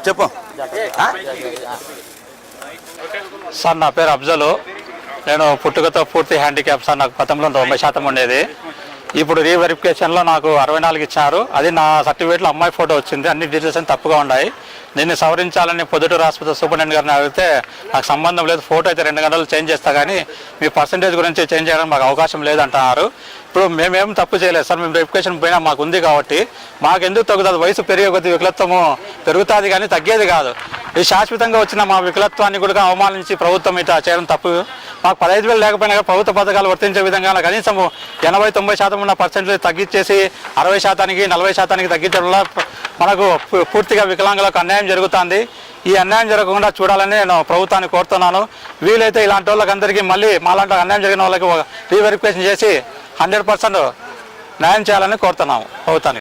చెప్పు సార్. నా పేరు అఫ్జలు. నేను పుట్టుకతో పూర్తి హ్యాండిక్యాప్ సార్. నాకు గతంలో 90% ఉండేది. ఇప్పుడు రీవెరిఫికేషన్లో నాకు 64 ఇచ్చారు. అది నా సర్టిఫికేట్లో అమ్మాయి ఫోటో వచ్చింది. అన్ని డీటెయిల్స్ అన్ని తప్పుగా ఉన్నాయి. దీన్ని సవరించాలని పొద్దుటూరు హాస్పిటల్ సూపరింటెండెంట్ గారిని అడిగితే నాకు సంబంధం లేదు, ఫోటో అయితే 2 గంటలు చేంజ్ చేస్తా కానీ మీ పర్సంటేజ్ గురించి చేంజ్ చేయడానికి మాకు అవకాశం లేదంటున్నారు. ఇప్పుడు మేమేం తప్పు చేయలేదు సార్. మేము వెరిఫికేషన్ పోయినా మాకు ఉంది కాబట్టి మాకు ఎందుకు తగ్గుతుంది? వయసు పెరిగే కొద్ది వికలత్వము పెరుగుతుంది కానీ తగ్గేది కాదు. ఈ శాశ్వతంగా వచ్చిన మా వికలత్వాన్ని కూడా అవమానించి ప్రభుత్వం ఇట్లా చేయడం తప్పు. మాకు 15,000 లేకపోయినా ప్రభుత్వ పథకాలు వర్తించే విధంగా కనీసం 80-90% ఉన్న పర్సెంటేజ్ తగ్గించేసి 60%, 40% తగ్గించడం వల్ల మనకు పూర్తిగా వికలాంగులకు అన్యాయం జరుగుతుంది. ఈ అన్యాయం జరగకుండా చూడాలని నేను ప్రభుత్వాన్ని కోరుతున్నాను. వీలైతే ఇలాంటి వాళ్ళకి అందరికీ మళ్ళీ మాలాంటి అన్యాయం జరిగిన వాళ్ళకి రీవెరిఫికేషన్ చేసి 100% న్యాయం చేయాలని కోరుతున్నాము ప్రభుత్వాన్ని.